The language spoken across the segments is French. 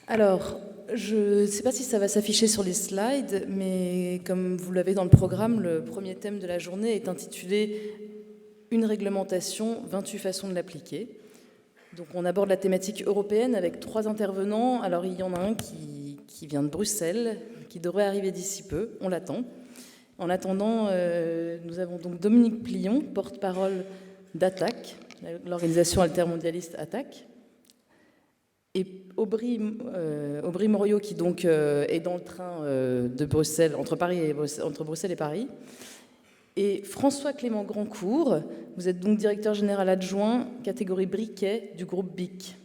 Alors, je ne sais pas si ça va s'afficher sur les slides, mais comme vous l'avez dans le programme, le premier thème de la journée est intitulé « Une réglementation, 28 façons de l'appliquer ». Donc on aborde la thématique européenne avec 3 intervenants. Alors il y en a un qui vient de Bruxelles, qui devrait arriver d'ici peu, on l'attend. En attendant, nous avons donc Dominique Plion, porte-parole d'ATTAC, l'organisation altermondialiste ATTAC, et Aubry Moriot, qui donc est dans le train de Bruxelles, entre Bruxelles et Paris. Et François Clément Grandcourt, vous êtes donc directeur général adjoint, catégorie briquet du groupe BIC.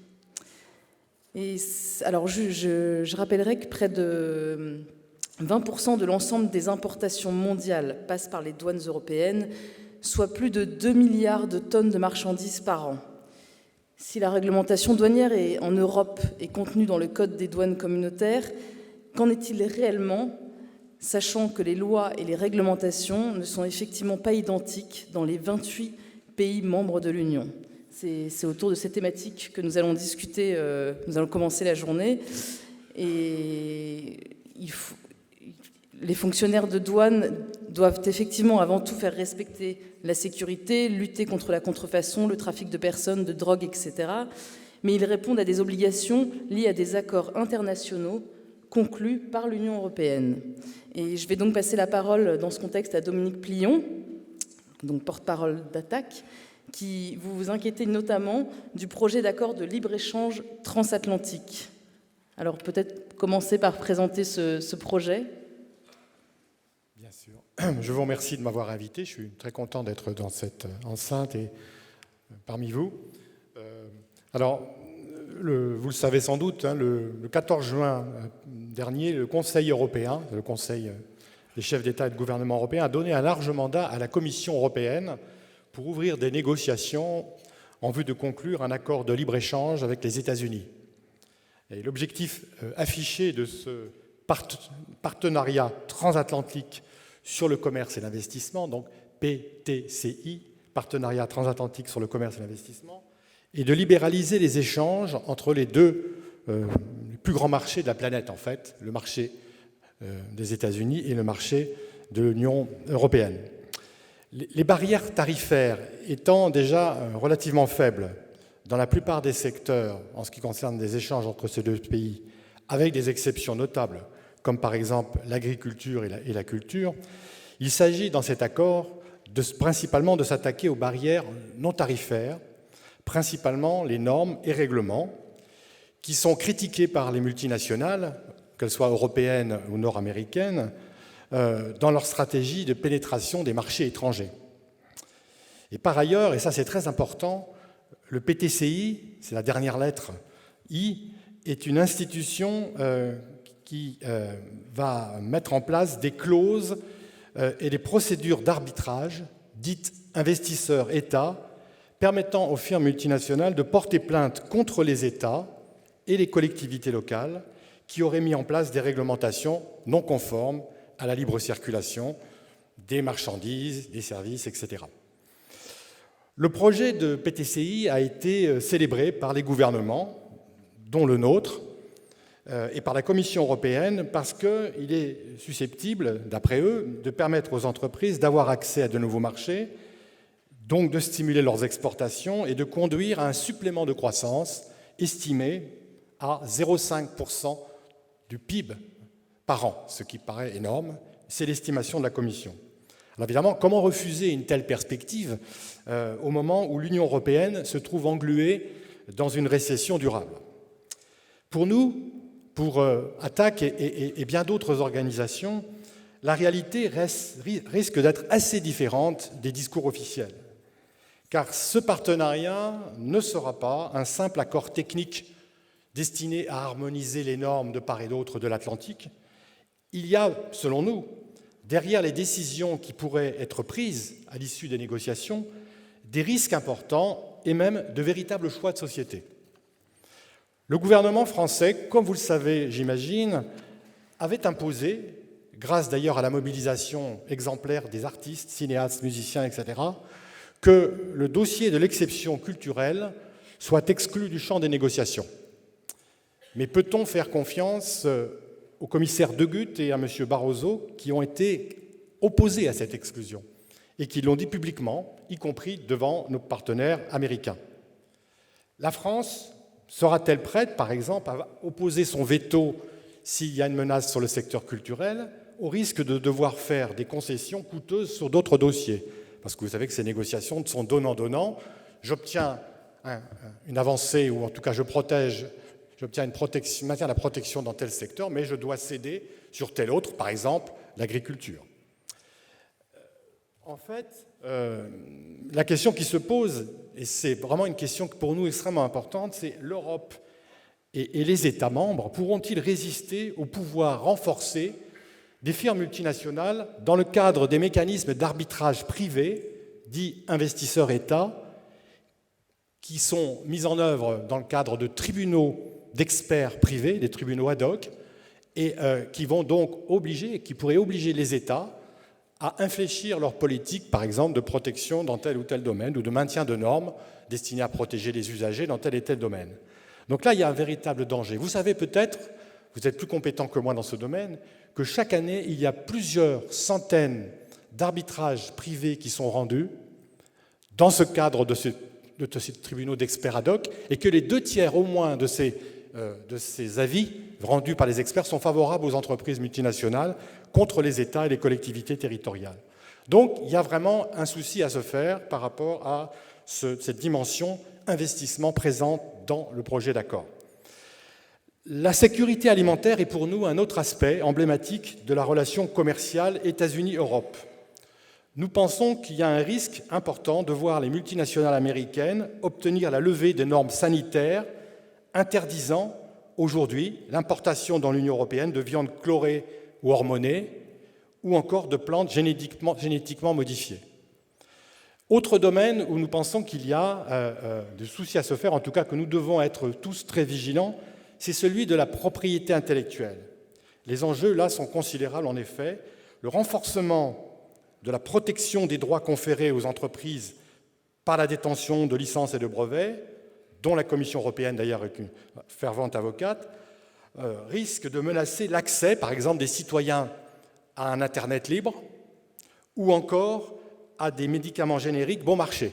Et alors, je rappellerai que près de 20% de l'ensemble des importations mondiales passent par les douanes européennes, soit plus de 2 milliards de tonnes de marchandises par an. Si la réglementation douanière en Europe est contenue dans le Code des douanes communautaires, qu'en est-il réellement, sachant que les lois et les réglementations ne sont effectivement pas identiques dans les 28 pays membres de l'Union? C'est autour de cette thématique que nous allons discuter, nous allons commencer la journée. Et les fonctionnaires de douane doivent effectivement avant tout faire respecter la sécurité, lutter contre la contrefaçon, le trafic de personnes, de drogue, etc. Mais ils répondent à des obligations liées à des accords internationaux conclus par l'Union européenne. Et je vais donc passer la parole dans ce contexte à Dominique Plion, donc porte-parole d'ATTAC, qui vous inquiétez notamment du projet d'accord de libre-échange transatlantique. Alors peut-être commencer par présenter ce projet. Bien sûr. Je vous remercie de m'avoir invité. Je suis très content d'être dans cette enceinte et parmi vous. Alors, vous le savez sans doute, le 14 juin dernier, le Conseil européen, le Conseil des chefs d'État et de gouvernement européens, a donné un large mandat à la Commission européenne pour ouvrir des négociations en vue de conclure un accord de libre-échange avec les États-Unis. Et l'objectif affiché de ce partenariat transatlantique sur le commerce et l'investissement, donc PTCI, Partenariat transatlantique sur le commerce et l'investissement, est de libéraliser les échanges entre les deux les plus grands marchés de la planète, en fait, le marché des États-Unis et le marché de l'Union européenne. Les barrières tarifaires étant déjà relativement faibles dans la plupart des secteurs en ce qui concerne les échanges entre ces deux pays, avec des exceptions notables, comme par exemple l'agriculture et la culture, il s'agit dans cet accord principalement de s'attaquer aux barrières non tarifaires, principalement les normes et règlements, qui sont critiqués par les multinationales, qu'elles soient européennes ou nord-américaines, dans leur stratégie de pénétration des marchés étrangers. Et par ailleurs, et ça c'est très important, le PTCI, c'est la dernière lettre I, est une institution qui va mettre en place des clauses et des procédures d'arbitrage dites investisseurs-États, permettant aux firmes multinationales de porter plainte contre les États et les collectivités locales qui auraient mis en place des réglementations non conformes à la libre circulation des marchandises, des services, etc. Le projet de PTCI a été célébré par les gouvernements, dont le nôtre, et par la Commission européenne parce qu'il est susceptible, d'après eux, de permettre aux entreprises d'avoir accès à de nouveaux marchés, donc de stimuler leurs exportations et de conduire à un supplément de croissance estimé à 0,5% du PIB par an, ce qui paraît énorme. C'est l'estimation de la Commission. Alors évidemment, comment refuser une telle perspective au moment où l'Union européenne se trouve engluée dans une récession durable? Pour nous, pour ATTAC et bien d'autres organisations, la réalité risque d'être assez différente des discours officiels, car ce partenariat ne sera pas un simple accord technique destiné à harmoniser les normes de part et d'autre de l'Atlantique. Il y a, selon nous, derrière les décisions qui pourraient être prises à l'issue des négociations, des risques importants et même de véritables choix de société. Le gouvernement français, comme vous le savez, j'imagine, avait imposé, grâce d'ailleurs à la mobilisation exemplaire des artistes, cinéastes, musiciens, etc., que le dossier de l'exception culturelle soit exclu du champ des négociations. Mais peut-on faire confiance au commissaire De Gucht et à M. Barroso qui ont été opposés à cette exclusion et qui l'ont dit publiquement, y compris devant nos partenaires américains? La France sera-t-elle prête, par exemple, à opposer son veto s'il y a une menace sur le secteur culturel, au risque de devoir faire des concessions coûteuses sur d'autres dossiers? Parce que vous savez que ces négociations sont donnant-donnant. J'obtiens une avancée, ou en tout cas maintiens la protection dans tel secteur, mais je dois céder sur tel autre, par exemple l'agriculture. En fait, la question qui se pose, et c'est vraiment une question pour nous extrêmement importante, c'est l'Europe et les États membres pourront-ils résister au pouvoir renforcé des firmes multinationales dans le cadre des mécanismes d'arbitrage privé, dits investisseurs-États, qui sont mis en œuvre dans le cadre de tribunaux d'experts privés, des tribunaux ad hoc, et qui vont donc qui pourraient obliger les États à infléchir leur politique, par exemple, de protection dans tel ou tel domaine, ou de maintien de normes destinées à protéger les usagers dans tel et tel domaine. Donc là, il y a un véritable danger. Vous savez peut-être, vous êtes plus compétent que moi dans ce domaine, que chaque année, il y a plusieurs centaines d'arbitrages privés qui sont rendus dans ce cadre de ces tribunaux d'experts ad hoc, et que les 2/3 au moins de ces avis rendus par les experts sont favorables aux entreprises multinationales contre les États et les collectivités territoriales. Donc il y a vraiment un souci à se faire par rapport à cette dimension investissement présente dans le projet d'accord. La sécurité alimentaire est pour nous un autre aspect emblématique de la relation commerciale États-Unis-Europe. Nous pensons qu'il y a un risque important de voir les multinationales américaines obtenir la levée des normes sanitaires interdisant aujourd'hui l'importation dans l'Union européenne de viande chlorée ou hormonée, ou encore de plantes génétiquement modifiées. Autre domaine où nous pensons qu'il y a des soucis à se faire, en tout cas que nous devons être tous très vigilants, c'est celui de la propriété intellectuelle. Les enjeux, là, sont considérables, en effet. Le renforcement de la protection des droits conférés aux entreprises par la détention de licences et de brevets, dont la Commission européenne, d'ailleurs, est une fervente avocate, risque de menacer l'accès, par exemple, des citoyens à un Internet libre ou encore à des médicaments génériques bon marché.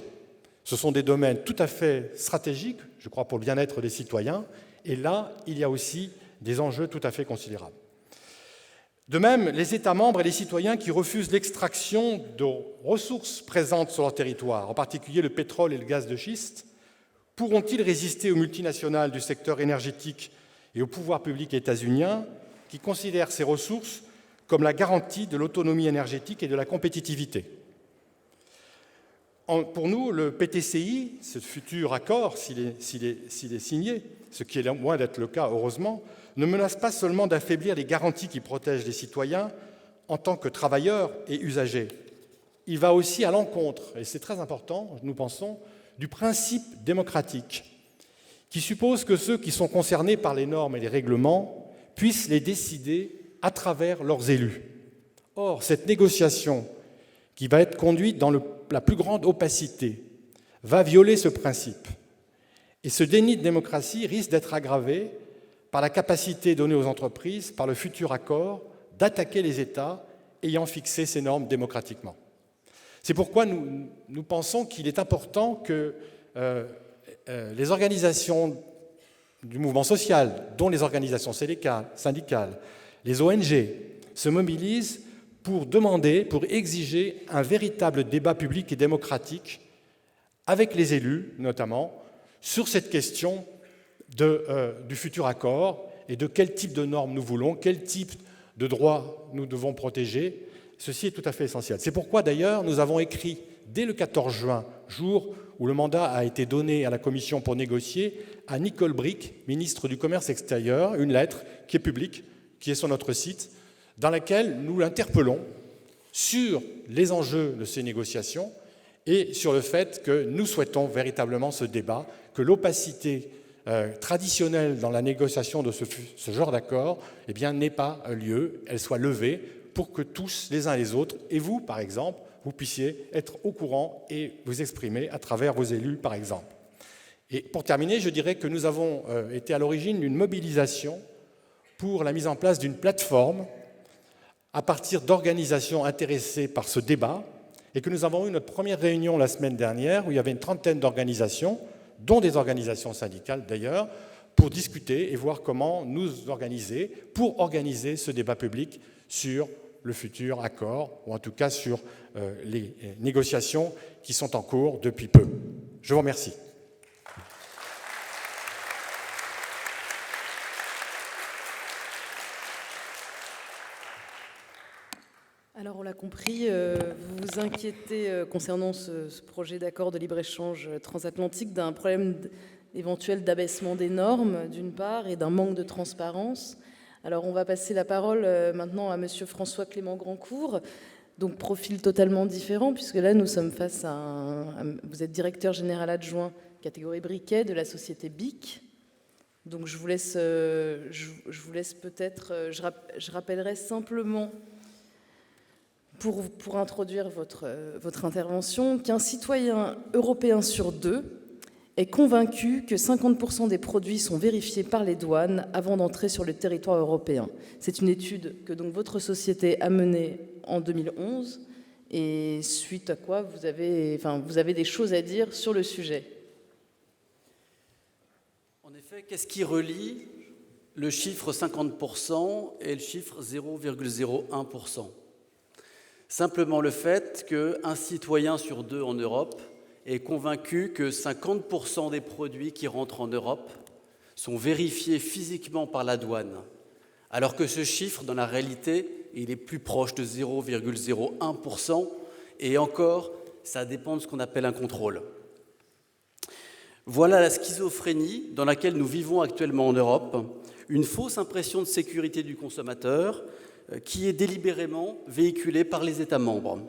Ce sont des domaines tout à fait stratégiques, je crois, pour le bien-être des citoyens, et là, il y a aussi des enjeux tout à fait considérables. De même, les États membres et les citoyens qui refusent l'extraction de ressources présentes sur leur territoire, en particulier le pétrole et le gaz de schiste, pourront-ils résister aux multinationales du secteur énergétique et au pouvoir public états-unien qui considèrent ces ressources comme la garantie de l'autonomie énergétique et de la compétitivité? Pour nous, le PTCI, ce futur accord, s'il est signé, ce qui est loin d'être le cas, heureusement, ne menace pas seulement d'affaiblir les garanties qui protègent les citoyens en tant que travailleurs et usagers. Il va aussi à l'encontre, et c'est très important, nous pensons, du principe démocratique, qui suppose que ceux qui sont concernés par les normes et les règlements puissent les décider à travers leurs élus. Or, cette négociation, qui va être conduite dans la plus grande opacité, va violer ce principe. Et ce déni de démocratie risque d'être aggravé par la capacité donnée aux entreprises, par le futur accord, d'attaquer les États ayant fixé ces normes démocratiquement. C'est pourquoi nous pensons qu'il est important que les organisations du mouvement social, dont les organisations syndicales, les ONG, se mobilisent pour demander, pour exiger un véritable débat public et démocratique avec les élus, notamment, sur cette question du futur accord et de quel type de normes nous voulons, quel type de droits nous devons protéger. Ceci est tout à fait essentiel. C'est pourquoi, d'ailleurs, nous avons écrit, dès le 14 juin, jour où le mandat a été donné à la Commission pour négocier, à Nicole Bricq, ministre du Commerce extérieur, une lettre qui est publique, qui est sur notre site, dans laquelle nous l'interpellons sur les enjeux de ces négociations et sur le fait que nous souhaitons véritablement ce débat, que l'opacité traditionnelle dans la négociation de ce genre d'accord n'ait pas lieu, elle soit levée pour que tous, les uns les autres, et vous, par exemple, vous puissiez être au courant et vous exprimer à travers vos élus, par exemple. Et pour terminer, je dirais que nous avons été à l'origine d'une mobilisation pour la mise en place d'une plateforme à partir d'organisations intéressées par ce débat, et que nous avons eu notre première réunion la semaine dernière où il y avait une trentaine d'organisations, dont des organisations syndicales d'ailleurs, pour discuter et voir comment nous organiser pour organiser ce débat public sur le futur accord, ou en tout cas sur les négociations qui sont en cours depuis peu. Je vous remercie. Alors, on l'a compris, vous vous inquiétez concernant ce projet d'accord de libre-échange transatlantique d'un problème éventuel d'abaissement des normes, d'une part, et d'un manque de transparence. Alors, on va passer la parole maintenant à Monsieur François Clément Grandcourt, donc profil totalement différent, puisque là, nous sommes face à vous êtes directeur général adjoint catégorie briquet de la société BIC. Donc, je vous laisse peut-être, je rappellerai simplement, pour introduire votre intervention, qu'un citoyen européen sur 2 est convaincu que 50% des produits sont vérifiés par les douanes avant d'entrer sur le territoire européen. C'est une étude que donc votre société a menée en 2011, et suite à quoi vous avez des choses à dire sur le sujet. En effet, qu'est-ce qui relie le chiffre 50% et le chiffre 0,01%? Simplement le fait qu'un citoyen sur 2 en Europe est convaincu que 50% des produits qui rentrent en Europe sont vérifiés physiquement par la douane, alors que ce chiffre, dans la réalité, il est plus proche de 0,01%, et encore, ça dépend de ce qu'on appelle un contrôle. Voilà la schizophrénie dans laquelle nous vivons actuellement en Europe, une fausse impression de sécurité du consommateur qui est délibérément véhiculée par les États membres.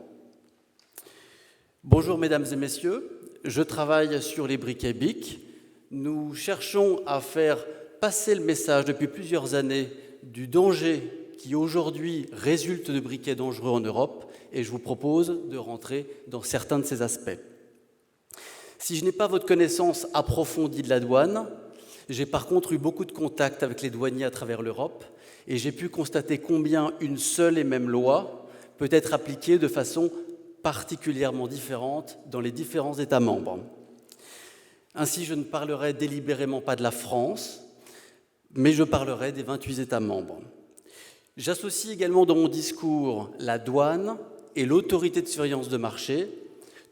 Bonjour mesdames et messieurs, je travaille sur les briquets BIC. Nous cherchons à faire passer le message depuis plusieurs années du danger qui aujourd'hui résulte de briquets dangereux en Europe, et je vous propose de rentrer dans certains de ces aspects. Si je n'ai pas votre connaissance approfondie de la douane, j'ai par contre eu beaucoup de contacts avec les douaniers à travers l'Europe, et j'ai pu constater combien une seule et même loi peut être appliquée de façon particulièrement différente dans les différents États membres. Ainsi, je ne parlerai délibérément pas de la France, mais je parlerai des 28 États membres. J'associe également dans mon discours la douane et l'autorité de surveillance de marché,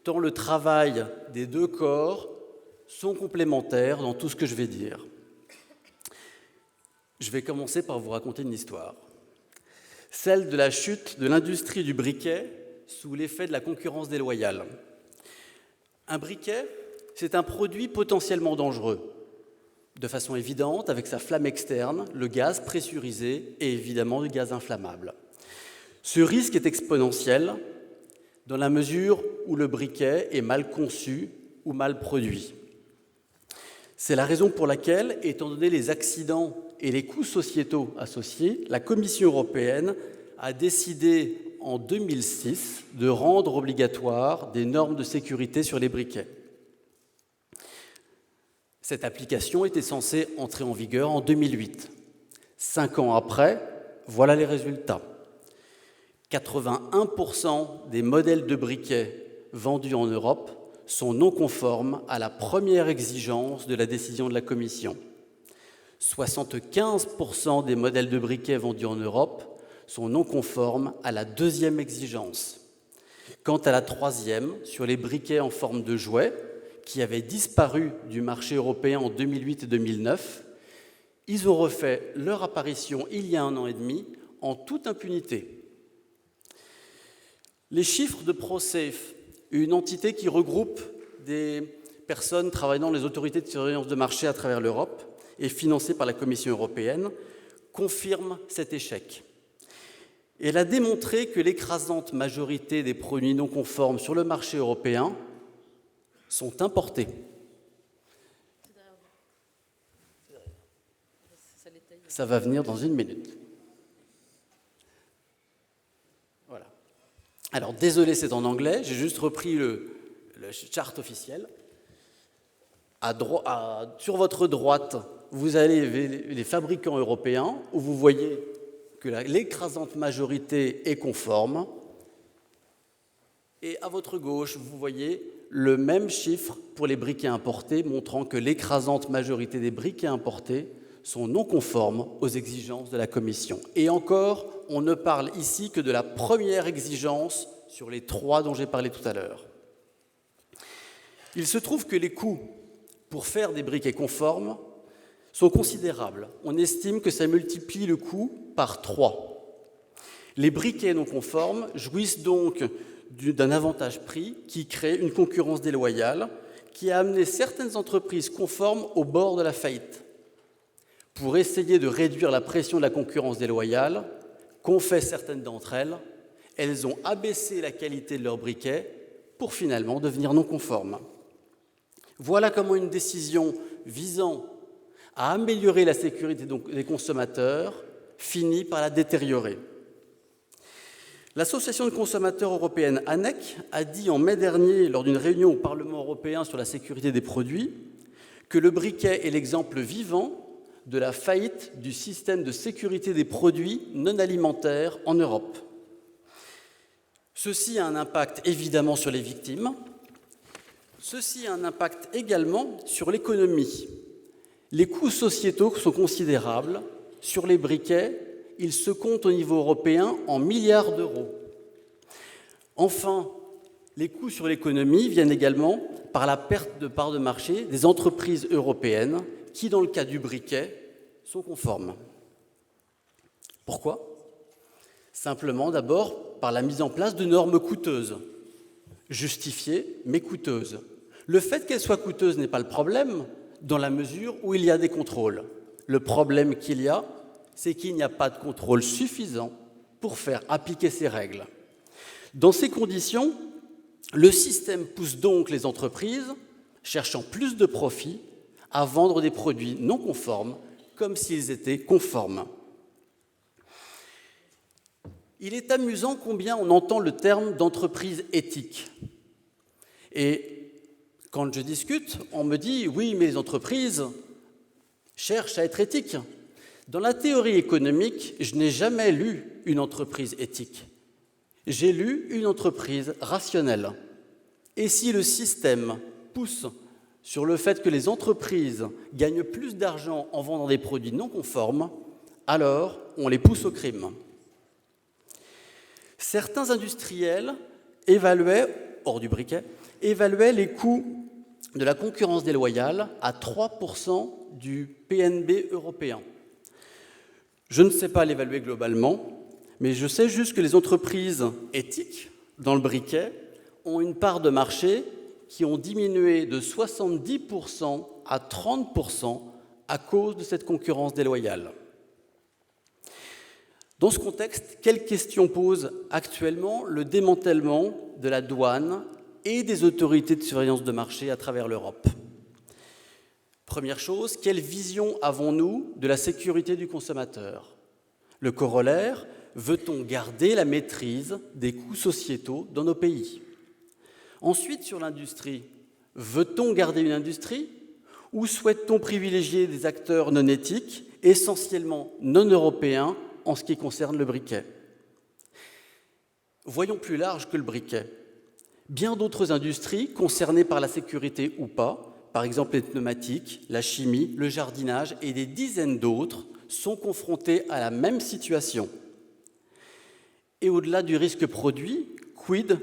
tant le travail des deux corps sont complémentaires dans tout ce que je vais dire. Je vais commencer par vous raconter une histoire, celle de la chute de l'industrie du briquet sous l'effet de la concurrence déloyale. Un briquet, c'est un produit potentiellement dangereux, de façon évidente, avec sa flamme externe, le gaz pressurisé et évidemment le gaz inflammable. Ce risque est exponentiel dans la mesure où le briquet est mal conçu ou mal produit. C'est la raison pour laquelle, étant donné les accidents et les coûts sociétaux associés, la Commission européenne a décidé en 2006 de rendre obligatoire des normes de sécurité sur les briquets. Cette application était censée entrer en vigueur en 2008. 5 ans après, voilà les résultats. 81% des modèles de briquets vendus en Europe sont non conformes à la première exigence de la décision de la Commission. 75% des modèles de briquets vendus en Europe sont non conformes à la deuxième exigence. Quant à la troisième, sur les briquets en forme de jouet, qui avaient disparu du marché européen en 2008 et 2009, ils ont refait leur apparition il y a 1 an et demi en toute impunité. Les chiffres de ProSafe, une entité qui regroupe des personnes travaillant dans les autorités de surveillance de marché à travers l'Europe et financée par la Commission européenne, confirment cet échec. Elle a démontré que l'écrasante majorité des produits non conformes sur le marché européen sont importés. Ça va venir dans 1 minute. Voilà. Alors, désolé, c'est en anglais, j'ai juste repris le chart officiel. Sur votre droite, vous avez les fabricants européens, où vous voyez que l'écrasante majorité est conforme. Et à votre gauche, vous voyez le même chiffre pour les briquets importés, montrant que l'écrasante majorité des briquets importés sont non conformes aux exigences de la Commission. Et encore, on ne parle ici que de la première exigence sur les 3 dont j'ai parlé tout à l'heure. Il se trouve que les coûts pour faire des briquets conformes sont considérables. On estime que ça multiplie le coût par 3. Les briquets non conformes jouissent donc d'un avantage prix qui crée une concurrence déloyale qui a amené certaines entreprises conformes au bord de la faillite. Pour essayer de réduire la pression de la concurrence déloyale, qu'ont fait certaines d'entre elles, elles ont abaissé la qualité de leurs briquets pour finalement devenir non conformes. Voilà comment une décision visant à améliorer la sécurité des consommateurs finit par la détériorer. L'Association de consommateurs européenne ANEC a dit en mai dernier, lors d'une réunion au Parlement européen sur la sécurité des produits, que le briquet est l'exemple vivant de la faillite du système de sécurité des produits non alimentaires en Europe. Ceci a un impact évidemment sur les victimes. Ceci a un impact également sur l'économie. Les coûts sociétaux sont considérables. Sur les briquets, ils se comptent au niveau européen en milliards d'euros. Enfin, les coûts sur l'économie viennent également par la perte de parts de marché des entreprises européennes qui, dans le cas du briquet, sont conformes. Pourquoi ? Simplement, d'abord, par la mise en place de normes coûteuses, justifiées mais coûteuses. Le fait qu'elles soient coûteuses n'est pas le problème, dans la mesure où il y a des contrôles. Le problème qu'il y a, c'est qu'il n'y a pas de contrôle suffisant pour faire appliquer ces règles. Dans ces conditions, le système pousse donc les entreprises, cherchant plus de profit, à vendre des produits non conformes comme s'ils étaient conformes. Il est amusant combien on entend le terme d'entreprise éthique. Et quand je discute, on me dit « oui, mais les entreprises cherchent à être éthiques ». Dans la théorie économique, je n'ai jamais lu une entreprise éthique. J'ai lu une entreprise rationnelle. Et si le système pousse sur le fait que les entreprises gagnent plus d'argent en vendant des produits non conformes, alors on les pousse au crime. Certains industriels hors du briquet, évaluaient les coûts de la concurrence déloyale à 3% du PNB européen. Je ne sais pas l'évaluer globalement, mais je sais juste que les entreprises éthiques dans le briquet ont une part de marché qui ont diminué de 70% à 30% à cause de cette concurrence déloyale. Dans ce contexte, quelles questions pose actuellement le démantèlement de la douane et des autorités de surveillance de marché à travers l'Europe ? Première chose, quelle vision avons-nous de la sécurité du consommateur ? Le corollaire, veut-on garder la maîtrise des coûts sociétaux dans nos pays ? Ensuite, sur l'industrie, veut-on garder une industrie ou souhaite-t-on privilégier des acteurs non éthiques, essentiellement non européens, en ce qui concerne le briquet ? Voyons plus large que le briquet. Bien d'autres industries concernées par la sécurité ou pas, par exemple les pneumatiques, la chimie, le jardinage et des dizaines d'autres, sont confrontées à la même situation. Et au-delà du risque produit, quid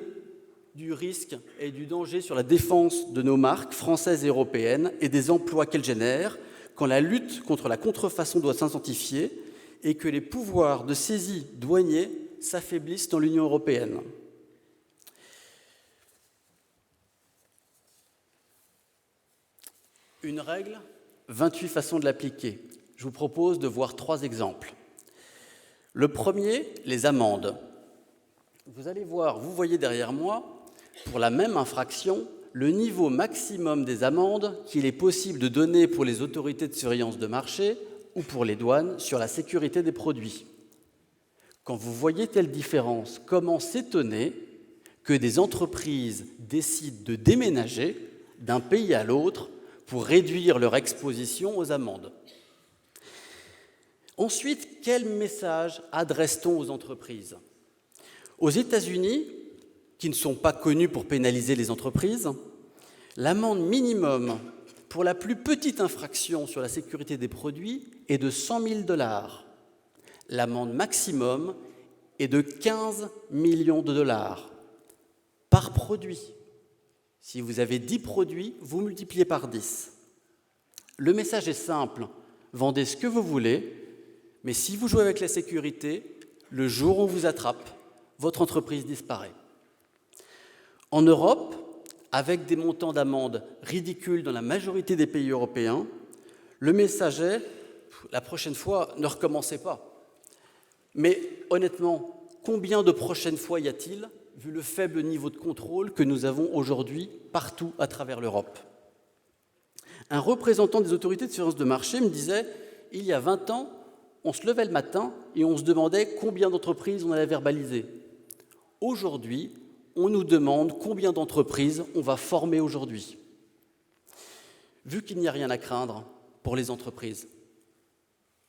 du risque et du danger sur la défense de nos marques françaises et européennes et des emplois qu'elles génèrent quand la lutte contre la contrefaçon doit s'intensifier et que les pouvoirs de saisie douaniers s'affaiblissent dans l'Union européenne. Une règle, 28 façons de l'appliquer. Je vous propose de voir 3 exemples. Le premier, les amendes. Vous voyez derrière moi, pour la même infraction, le niveau maximum des amendes qu'il est possible de donner pour les autorités de surveillance de marché ou pour les douanes sur la sécurité des produits. Quand vous voyez telle différence, comment s'étonner que des entreprises décident de déménager d'un pays à l'autre pour réduire leur exposition aux amendes. Ensuite, quel message adresse-t-on aux entreprises ? Aux États-Unis, qui ne sont pas connus pour pénaliser les entreprises, l'amende minimum pour la plus petite infraction sur la sécurité des produits est de $100 000. L'amende maximum est de $15 millions par produit. Si vous avez 10 produits, vous multipliez par 10. Le message est simple, vendez ce que vous voulez, mais si vous jouez avec la sécurité, le jour où on vous attrape, votre entreprise disparaît. En Europe, avec des montants d'amende ridicules dans la majorité des pays européens, le message est « la prochaine fois, ne recommencez pas ». Mais honnêtement, combien de prochaines fois y a-t-il, vu le faible niveau de contrôle que nous avons aujourd'hui partout à travers l'Europe ? Un représentant des autorités de surveillance de marché me disait « il y a 20 ans, on se levait le matin et on se demandait combien d'entreprises on allait verbaliser. Aujourd'hui, on nous demande combien d'entreprises on va former aujourd'hui. » Vu qu'il n'y a rien à craindre pour les entreprises,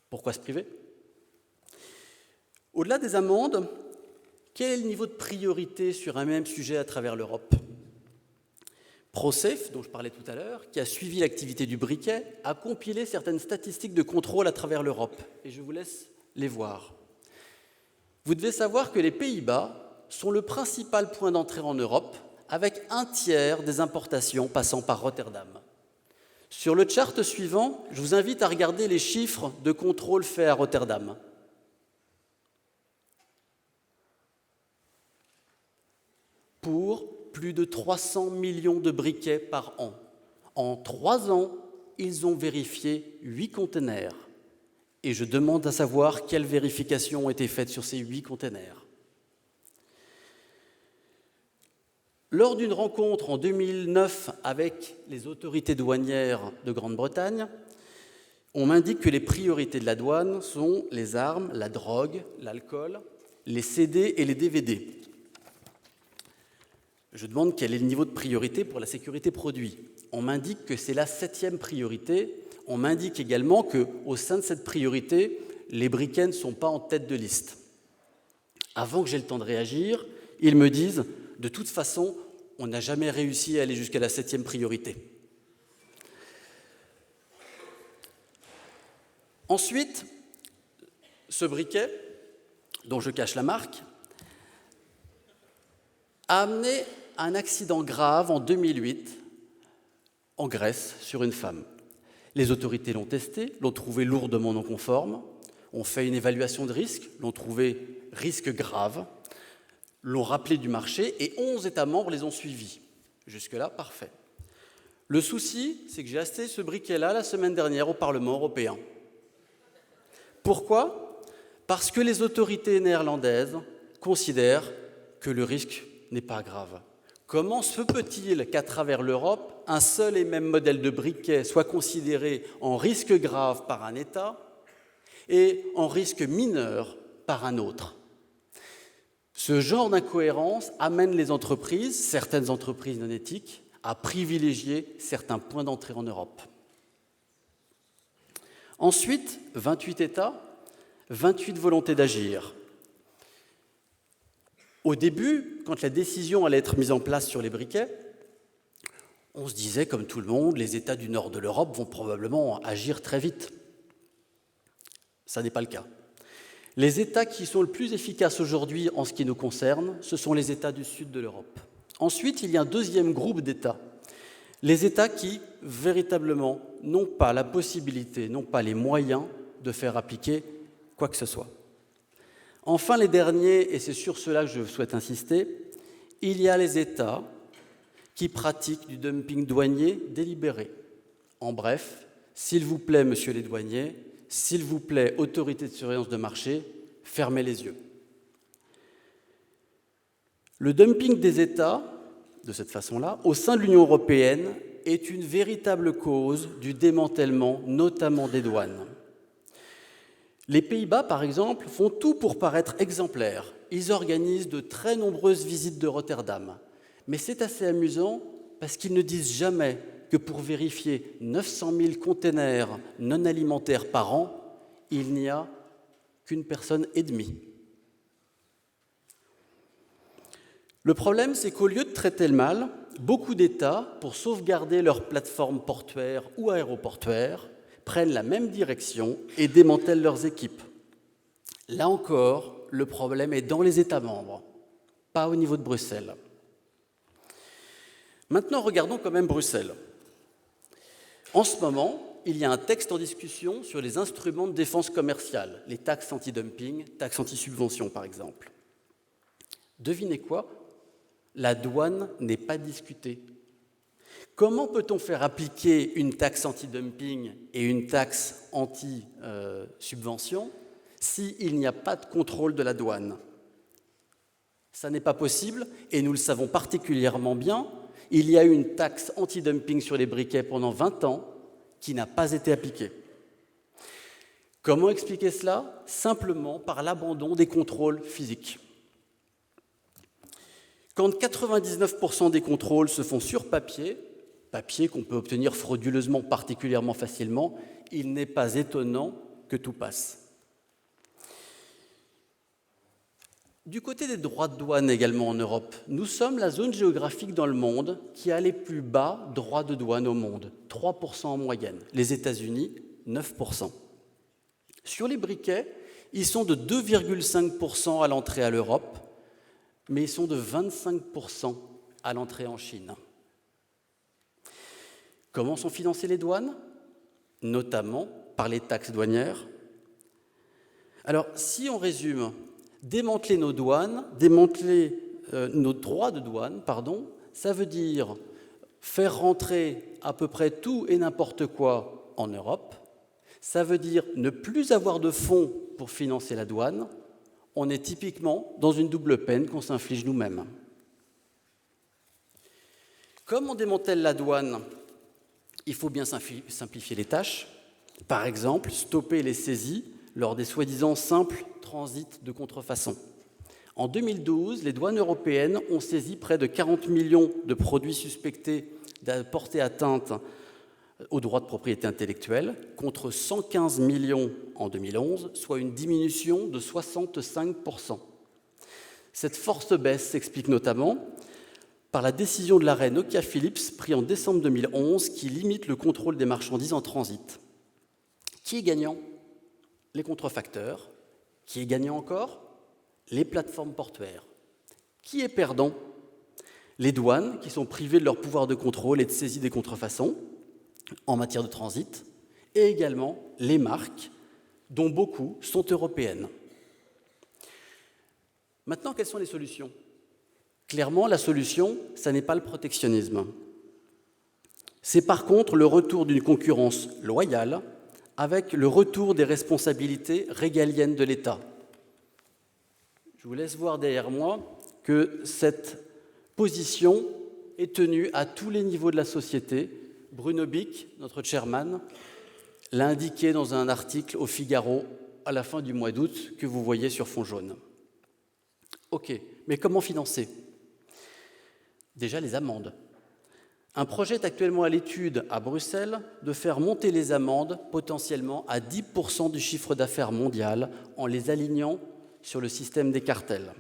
pourquoi se priver ? Au-delà des amendes, quel est le niveau de priorité sur un même sujet à travers l'Europe ? ProSafe, dont je parlais tout à l'heure, qui a suivi l'activité du briquet, a compilé certaines statistiques de contrôle à travers l'Europe. Et je vous laisse les voir. Vous devez savoir que les Pays-Bas sont le principal point d'entrée en Europe, avec 1/3 des importations passant par Rotterdam. Sur le chart suivant, je vous invite à regarder les chiffres de contrôle faits à Rotterdam. Pour plus de 300 millions de briquets par an. En 3 ans, ils ont vérifié 8 containers. Et je demande à savoir quelles vérifications ont été faites sur ces 8 containers. Lors d'une rencontre en 2009 avec les autorités douanières de Grande-Bretagne, on m'indique que les priorités de la douane sont les armes, la drogue, l'alcool, les CD et les DVD. Je demande quel est le niveau de priorité pour la sécurité produit. On m'indique que c'est la 7e priorité. On m'indique également qu'au sein de cette priorité, les briquets ne sont pas en tête de liste. Avant que j'aie le temps de réagir, ils me disent « de toute façon, on n'a jamais réussi à aller jusqu'à la 7e priorité ». Ensuite, ce briquet, dont je cache la marque, a amené un accident grave en 2008 en Grèce sur une femme. Les autorités l'ont testé, l'ont trouvé lourdement non conforme, ont fait une évaluation de risque, l'ont trouvé risque grave, l'ont rappelé du marché et 11 États membres les ont suivis. Jusque-là, parfait. Le souci, c'est que j'ai acheté ce briquet-là la semaine dernière au Parlement européen. Pourquoi ? Parce que les autorités néerlandaises considèrent que le risque n'est pas grave. Comment se peut-il qu'à travers l'Europe, un seul et même modèle de briquet soit considéré en risque grave par un État et en risque mineur par un autre ? Ce genre d'incohérence amène les entreprises, certaines entreprises non éthiques, à privilégier certains points d'entrée en Europe. Ensuite, 28 États, 28 volontés d'agir. Au début, quand la décision allait être mise en place sur les briquets, on se disait, comme tout le monde, les États du nord de l'Europe vont probablement agir très vite. Ça n'est pas le cas. Les États qui sont le plus efficaces aujourd'hui en ce qui nous concerne, ce sont les États du sud de l'Europe. Ensuite, il y a un deuxième groupe d'États. Les États qui, véritablement, n'ont pas la possibilité, n'ont pas les moyens de faire appliquer quoi que ce soit. Enfin, les derniers, et c'est sur cela que je souhaite insister, il y a les États qui pratiquent du dumping douanier délibéré. En bref, s'il vous plaît, messieurs les douaniers, s'il vous plaît, autorité de surveillance de marché, fermez les yeux. Le dumping des États, de cette façon-là, au sein de l'Union européenne, est une véritable cause du démantèlement, notamment des douanes. Les Pays-Bas, par exemple, font tout pour paraître exemplaires. Ils organisent de très nombreuses visites de Rotterdam. Mais c'est assez amusant parce qu'ils ne disent jamais que pour vérifier 900 000 containers non alimentaires par an, il n'y a qu'une personne et demie. Le problème, c'est qu'au lieu de traiter le mal, beaucoup d'États, pour sauvegarder leurs plateformes portuaires ou aéroportuaires, prennent la même direction et démantèlent leurs équipes. Là encore, le problème est dans les États membres, pas au niveau de Bruxelles. Maintenant, regardons quand même Bruxelles. En ce moment, il y a un texte en discussion sur les instruments de défense commerciale, les taxes anti-dumping, taxes anti-subvention par exemple. Devinez quoi ? La douane n'est pas discutée. Comment peut-on faire appliquer une taxe anti-dumping et une taxe anti-subvention s'il n'y a pas de contrôle de la douane ? Ça n'est pas possible, et nous le savons particulièrement bien. Il y a eu une taxe anti-dumping sur les briquets pendant 20 ans qui n'a pas été appliquée. Comment expliquer cela ? Simplement par l'abandon des contrôles physiques. Quand 99% des contrôles se font sur papier qu'on peut obtenir frauduleusement particulièrement facilement, il n'est pas étonnant que tout passe. Du côté des droits de douane également en Europe, nous sommes la zone géographique dans le monde qui a les plus bas droits de douane au monde, 3% en moyenne. Les États-Unis, 9%. Sur les briquets, ils sont de 2,5% à l'entrée à l'Europe, mais ils sont de 25% à l'entrée en Chine. Comment sont financées les douanes ? Notamment par les taxes douanières. Alors, si on résume, démanteler nos douanes, démanteler nos droits de douane, ça veut dire faire rentrer à peu près tout et n'importe quoi en Europe. Ça veut dire ne plus avoir de fonds pour financer la douane. On est typiquement dans une double peine qu'on s'inflige nous-mêmes. Comme on démantèle la douane, il faut bien simplifier les tâches. Par exemple, stopper les saisies lors des soi-disant simples transits de contrefaçon. En 2012, les douanes européennes ont saisi près de 40 millions de produits suspectés d'apporter atteinte aux droits de propriété intellectuelle, contre 115 millions en 2011, soit une diminution de 65%. Cette forte baisse s'explique notamment par la décision de l'arrêt Nokia-Philips pris en décembre 2011 qui limite le contrôle des marchandises en transit. Qui est gagnant ? Les contrefacteurs. Qui est gagnant encore ? Les plateformes portuaires. Qui est perdant ? Les douanes, qui sont privées de leur pouvoir de contrôle et de saisie des contrefaçons en matière de transit, et également les marques, dont beaucoup sont européennes. Maintenant, quelles sont les solutions ? Clairement, la solution, ce n'est pas le protectionnisme. C'est par contre le retour d'une concurrence loyale avec le retour des responsabilités régaliennes de l'État. Je vous laisse voir derrière moi que cette position est tenue à tous les niveaux de la société. Bruno Bick, notre chairman, l'a indiqué dans un article au Figaro à la fin du mois d'août que vous voyez sur fond jaune. Ok, mais comment financer ? Déjà les amendes. Un projet est actuellement à l'étude à Bruxelles de faire monter les amendes potentiellement à 10% du chiffre d'affaires mondial en les alignant sur le système des cartels.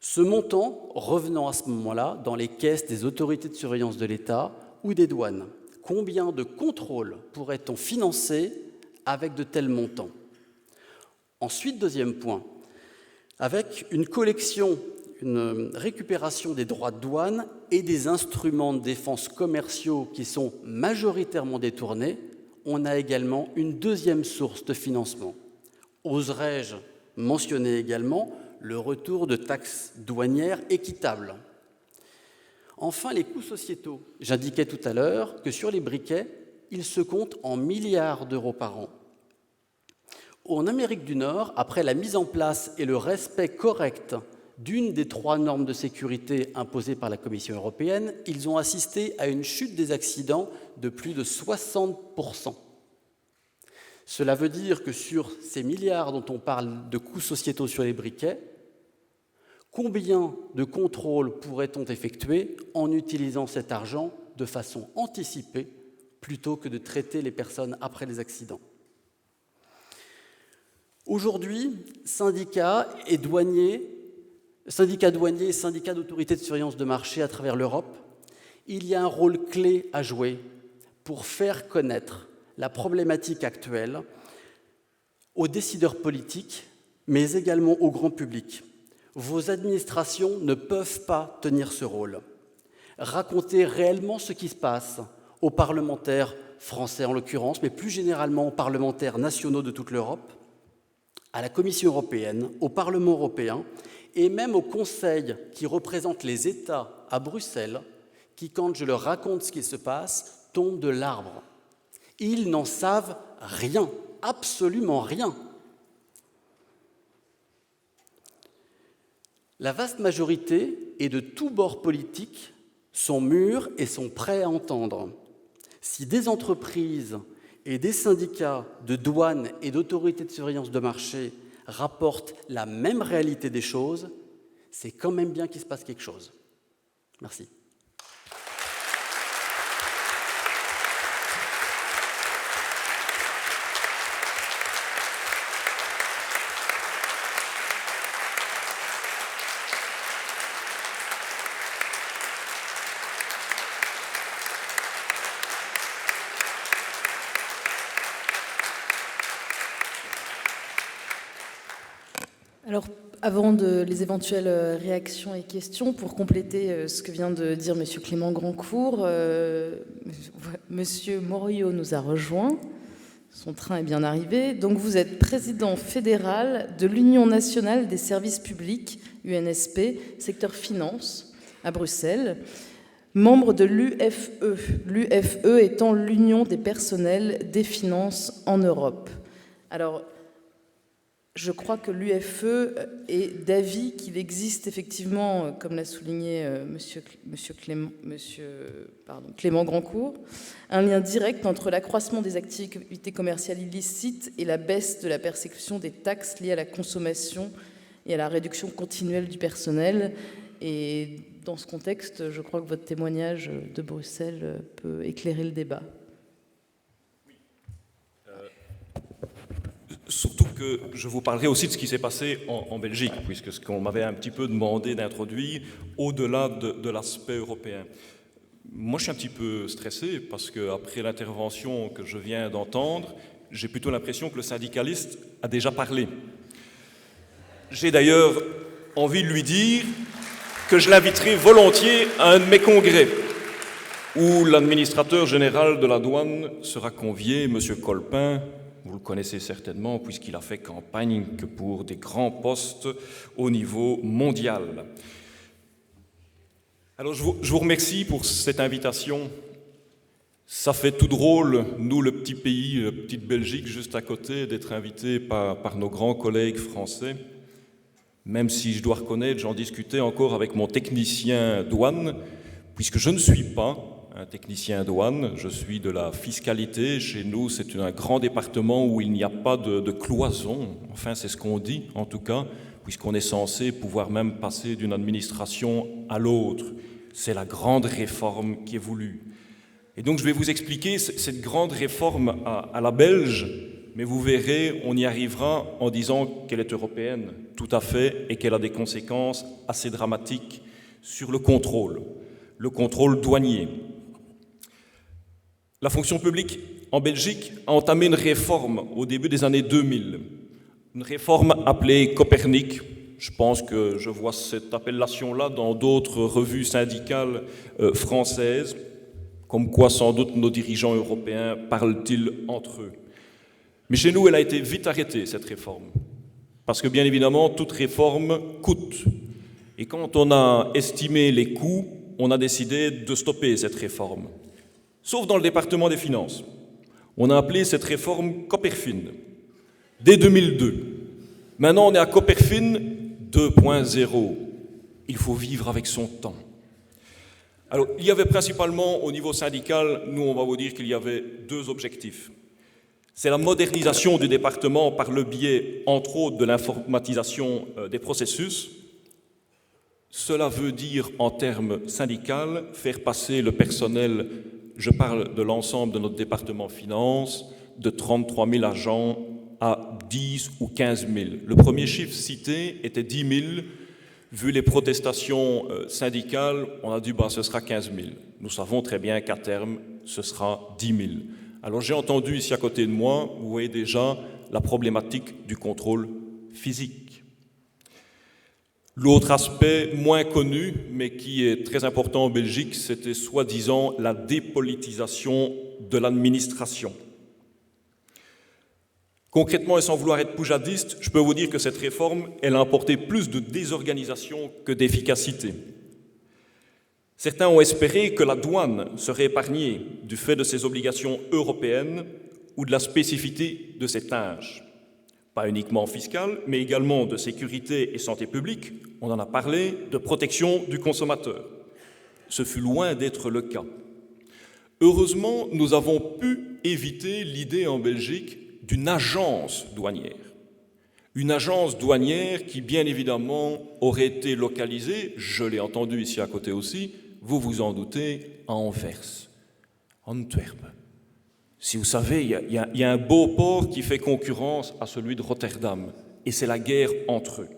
Ce montant revenant à ce moment-là dans les caisses des autorités de surveillance de l'État ou des douanes. Combien de contrôles pourrait-on financer avec de tels montants ? Ensuite, deuxième point, avec une collection, une récupération des droits de douane et des instruments de défense commerciaux qui sont majoritairement détournés, on a également une deuxième source de financement. Oserais-je mentionner également le retour de taxes douanières équitables ? Enfin, les coûts sociétaux. J'indiquais tout à l'heure que sur les briquets, ils se comptent en milliards d'euros par an. En Amérique du Nord, après la mise en place et le respect correct d'une des 3 normes de sécurité imposées par la Commission européenne, ils ont assisté à une chute des accidents de plus de 60%. Cela veut dire que sur ces milliards dont on parle de coûts sociétaux sur les briquets, combien de contrôles pourrait-on effectuer en utilisant cet argent de façon anticipée plutôt que de traiter les personnes après les accidents. Aujourd'hui, syndicats douaniers et syndicats d'autorités de surveillance de marché à travers l'Europe, il y a un rôle clé à jouer pour faire connaître la problématique actuelle aux décideurs politiques, mais également au grand public. Vos administrations ne peuvent pas tenir ce rôle. Raconter réellement ce qui se passe aux parlementaires français en l'occurrence, mais plus généralement aux parlementaires nationaux de toute l'Europe, à la Commission européenne, au Parlement européen et même au Conseil qui représente les États à Bruxelles, qui, quand je leur raconte ce qui se passe, tombent de l'arbre. Ils n'en savent rien, absolument rien. La vaste majorité, et de tous bords politiques, sont mûrs et sont prêts à entendre. Si des entreprises et des syndicats de douane et d'autorités de surveillance de marché rapportent la même réalité des choses, c'est quand même bien qu'il se passe quelque chose. Merci. Alors, avant les éventuelles réactions et questions, pour compléter ce que vient de dire M. Clément Grandcourt, M. Morio nous a rejoints. Son train est bien arrivé. Donc, vous êtes président fédéral de l'Union nationale des services publics, UNSP, secteur finance, à Bruxelles, membre de l'UFE, l'UFE étant l'Union des personnels des finances en Europe. Alors, je crois que l'UFE est d'avis qu'il existe effectivement, comme l'a souligné Clément Grandcourt, un lien direct entre l'accroissement des activités commerciales illicites et la baisse de la perception des taxes liées à la consommation et à la réduction continuelle du personnel. Et dans ce contexte, je crois que votre témoignage de Bruxelles peut éclairer le débat. Surtout que je vous parlerai aussi de ce qui s'est passé en Belgique, puisque ce qu'on m'avait un petit peu demandé d'introduire au-delà de l'aspect européen. Moi, je suis un petit peu stressé parce qu'après l'intervention que je viens d'entendre, j'ai plutôt l'impression que le syndicaliste a déjà parlé. J'ai d'ailleurs envie de lui dire que je l'inviterai volontiers à un de mes congrès, où l'administrateur général de la douane sera convié, M. Colpin. Vous le connaissez certainement puisqu'il a fait campagne que pour des grands postes au niveau mondial. Alors je vous remercie pour cette invitation. Ça fait tout drôle, nous le petit pays, la petite Belgique juste à côté, d'être invités par nos grands collègues français. Même si je dois reconnaître, j'en discutais encore avec mon technicien douane, puisque je ne suis pas un technicien douane, je suis de la fiscalité. Chez nous, c'est un grand département où il n'y a pas de cloison. Enfin, c'est ce qu'on dit, en tout cas, puisqu'on est censé pouvoir même passer d'une administration à l'autre. C'est la grande réforme qui est voulue. Et donc, je vais vous expliquer cette grande réforme à la belge, mais vous verrez, on y arrivera en disant qu'elle est européenne, tout à fait, et qu'elle a des conséquences assez dramatiques sur le contrôle douanier. La fonction publique en Belgique a entamé une réforme au début des années 2000, une réforme appelée Copernic. Je pense que je vois cette appellation-là dans d'autres revues syndicales françaises, comme quoi sans doute nos dirigeants européens parlent-ils entre eux. Mais chez nous, elle a été vite arrêtée, cette réforme, parce que bien évidemment, toute réforme coûte. Et quand on a estimé les coûts, on a décidé de stopper cette réforme. Sauf dans le département des finances. On a appelé cette réforme Coperfin, dès 2002. Maintenant, on est à Coperfin 2.0. Il faut vivre avec son temps. Alors, il y avait principalement, au niveau syndical, nous, on va vous dire qu'il y avait deux objectifs. C'est la modernisation du département par le biais, entre autres, de l'informatisation des processus. Cela veut dire, en termes syndicaux, faire passer le personnel, je parle de l'ensemble de notre département finance, de 33 000 agents à 10 ou 15 000. Le premier chiffre cité était 10 000. Vu les protestations syndicales, on a dit ce sera 15 000. Nous savons très bien qu'à terme, ce sera 10 000. Alors j'ai entendu ici à côté de moi, vous voyez déjà la problématique du contrôle physique. L'autre aspect moins connu, mais qui est très important en Belgique, c'était soi-disant la dépolitisation de l'administration. Concrètement, et sans vouloir être poujadiste, je peux vous dire que cette réforme, elle a apporté plus de désorganisation que d'efficacité. Certains ont espéré que la douane serait épargnée du fait de ses obligations européennes ou de la spécificité de ses tâches. Pas uniquement fiscales, mais également de sécurité et santé publique, on en a parlé, de protection du consommateur. Ce fut loin d'être le cas. Heureusement, nous avons pu éviter l'idée en Belgique d'une agence douanière. Une agence douanière qui, bien évidemment, aurait été localisée, je l'ai entendu ici à côté aussi, vous vous en doutez, à Anvers, Antwerp. Si vous savez, il y a un beau port qui fait concurrence à celui de Rotterdam, et c'est la guerre entre eux.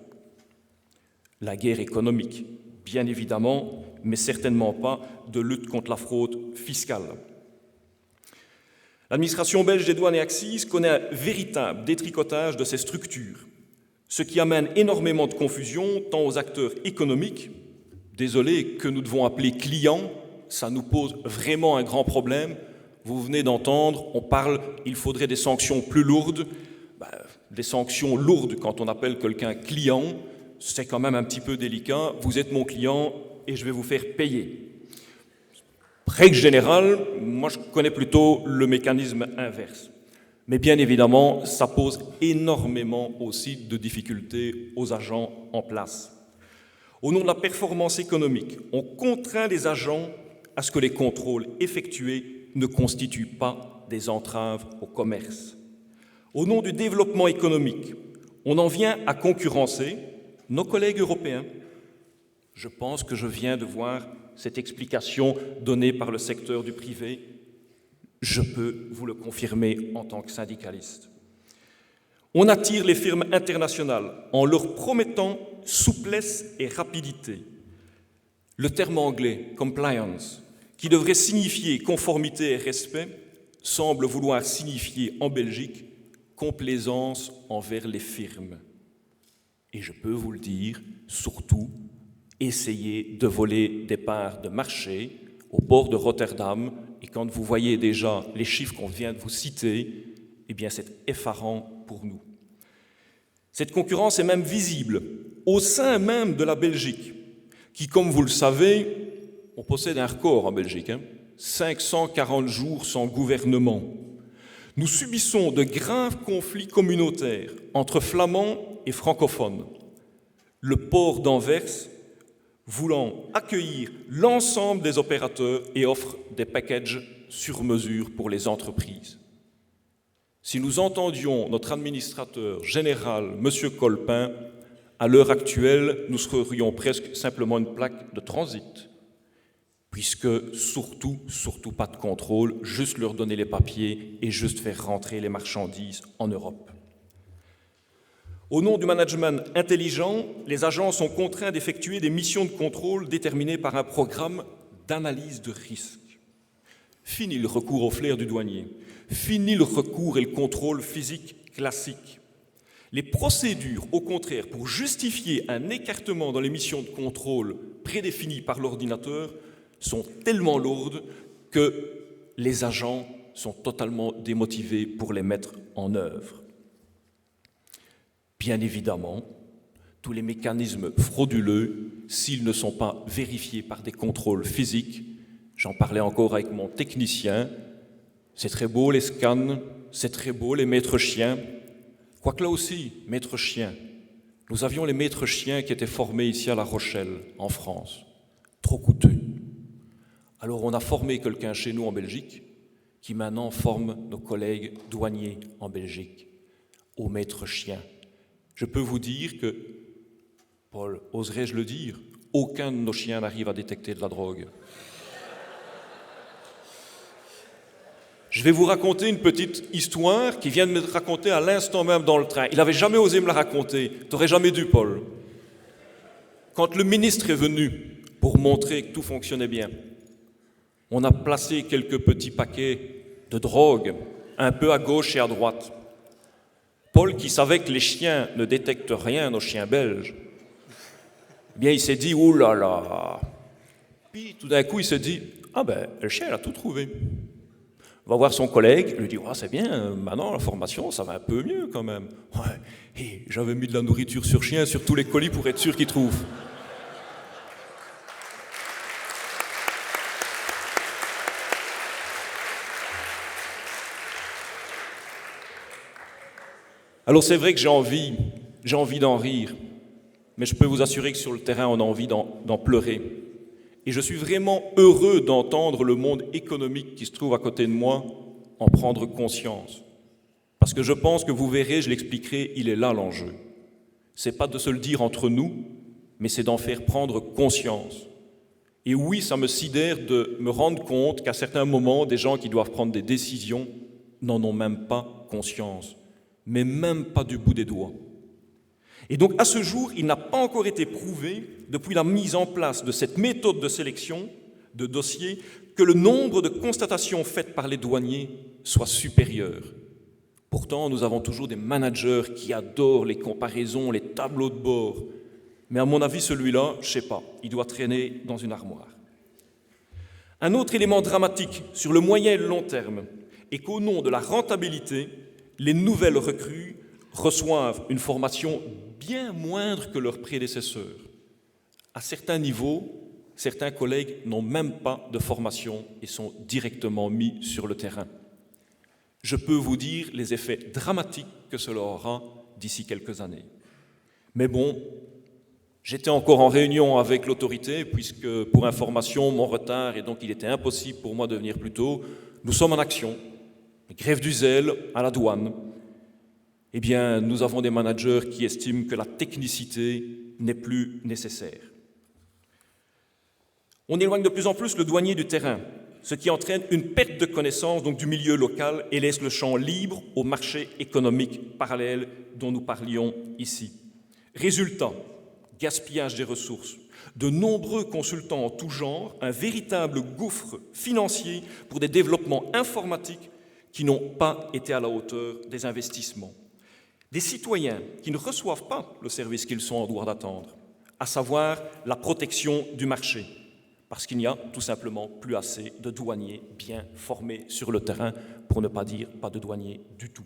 La guerre économique, bien évidemment, mais certainement pas de lutte contre la fraude fiscale. L'administration belge des douanes et accises connaît un véritable détricotage de ses structures, ce qui amène énormément de confusion tant aux acteurs économiques, désolé, que nous devons appeler clients, ça nous pose vraiment un grand problème. Vous venez d'entendre, on parle, il faudrait des sanctions plus lourdes. Des sanctions lourdes quand on appelle quelqu'un client, c'est quand même un petit peu délicat. Vous êtes mon client et je vais vous faire payer. Règle générale, moi je connais plutôt le mécanisme inverse. Mais bien évidemment, ça pose énormément aussi de difficultés aux agents en place. Au nom de la performance économique, on contraint les agents à ce que les contrôles effectués ne constituent pas des entraves au commerce. Au nom du développement économique, on en vient à concurrencer nos collègues européens. Je pense que je viens de voir cette explication donnée par le secteur du privé. Je peux vous le confirmer en tant que syndicaliste. On attire les firmes internationales en leur promettant souplesse et rapidité. Le terme anglais « compliance », qui devrait signifier conformité et respect, semble vouloir signifier en Belgique complaisance envers les firmes. Et je peux vous le dire, surtout, essayez de voler des parts de marché au port de Rotterdam, et quand vous voyez déjà les chiffres qu'on vient de vous citer, eh bien c'est effarant pour nous. Cette concurrence est même visible au sein même de la Belgique, qui, comme vous le savez, on possède un record en Belgique, 540 jours sans gouvernement. Nous subissons de graves conflits communautaires entre flamands et francophones. Le port d'Anvers voulant accueillir l'ensemble des opérateurs et offre des packages sur mesure pour les entreprises. Si nous entendions notre administrateur général, M. Colpin, à l'heure actuelle, nous serions presque simplement une plaque de transit, puisque surtout pas de contrôle, juste leur donner les papiers et juste faire rentrer les marchandises en Europe. Au nom du management intelligent, les agents sont contraints d'effectuer des missions de contrôle déterminées par un programme d'analyse de risque. Fini le recours au flair du douanier, fini le recours et le contrôle physique classique. Les procédures, au contraire, pour justifier un écartement dans les missions de contrôle prédéfinies par l'ordinateur sont tellement lourdes que les agents sont totalement démotivés pour les mettre en œuvre. Bien évidemment, tous les mécanismes frauduleux, s'ils ne sont pas vérifiés par des contrôles physiques, j'en parlais encore avec mon technicien, c'est très beau les scans, c'est très beau les maîtres chiens, quoique là aussi, maîtres chiens, nous avions les maîtres chiens qui étaient formés ici à La Rochelle, en France, trop coûteux. Alors on a formé quelqu'un chez nous en Belgique, qui maintenant forme nos collègues douaniers en Belgique, aux maîtres chiens. Je peux vous dire que, Paul, oserais-je le dire, aucun de nos chiens n'arrive à détecter de la drogue. Je vais vous raconter une petite histoire qui vient de me raconter à l'instant même dans le train. Il n'avait jamais osé me la raconter. T'aurais jamais dû, Paul. Quand le ministre est venu pour montrer que tout fonctionnait bien, on a placé quelques petits paquets de drogue un peu à gauche et à droite. Paul, qui savait que les chiens ne détectent rien, nos chiens belges, eh bien, il s'est dit, ouh là là. Puis tout d'un coup, il s'est dit, ah ben, le chien, il a tout trouvé. Il va voir son collègue, il lui dit, oh, c'est bien, maintenant la formation, ça va un peu mieux quand même. Ouais, et j'avais mis de la nourriture sur chien sur tous les colis pour être sûr qu'il trouve. Alors c'est vrai que j'ai envie d'en rire, mais je peux vous assurer que sur le terrain, on a envie d'en pleurer. Et je suis vraiment heureux d'entendre le monde économique qui se trouve à côté de moi en prendre conscience. Parce que je pense que vous verrez, je l'expliquerai, il est là l'enjeu. Ce n'est pas de se le dire entre nous, mais c'est d'en faire prendre conscience. Et oui, ça me sidère de me rendre compte qu'à certains moments, des gens qui doivent prendre des décisions n'en ont même pas conscience, mais même pas du bout des doigts. Et donc, à ce jour, il n'a pas encore été prouvé, depuis la mise en place de cette méthode de sélection de dossiers, que le nombre de constatations faites par les douaniers soit supérieur. Pourtant, nous avons toujours des managers qui adorent les comparaisons, les tableaux de bord. Mais à mon avis, celui-là, je ne sais pas, il doit traîner dans une armoire. Un autre élément dramatique sur le moyen et le long terme est qu'au nom de la rentabilité, les nouvelles recrues reçoivent une formation bien moindre que leurs prédécesseurs. À certains niveaux, certains collègues n'ont même pas de formation et sont directement mis sur le terrain. Je peux vous dire les effets dramatiques que cela aura d'ici quelques années. Mais bon, j'étais encore en réunion avec l'autorité, puisque pour information, mon retard, et donc il était impossible pour moi de venir plus tôt. Nous sommes en action, grève du zèle à la douane. Eh bien, nous avons des managers qui estiment que la technicité n'est plus nécessaire. On éloigne de plus en plus le douanier du terrain, ce qui entraîne une perte de connaissance donc, du milieu local et laisse le champ libre au marché économique parallèle dont nous parlions ici. Résultat, gaspillage des ressources, de nombreux consultants en tout genre, un véritable gouffre financier pour des développements informatiques qui n'ont pas été à la hauteur des investissements. Des citoyens qui ne reçoivent pas le service qu'ils sont en droit d'attendre, à savoir la protection du marché, parce qu'il n'y a tout simplement plus assez de douaniers bien formés sur le terrain, pour ne pas dire pas de douaniers du tout.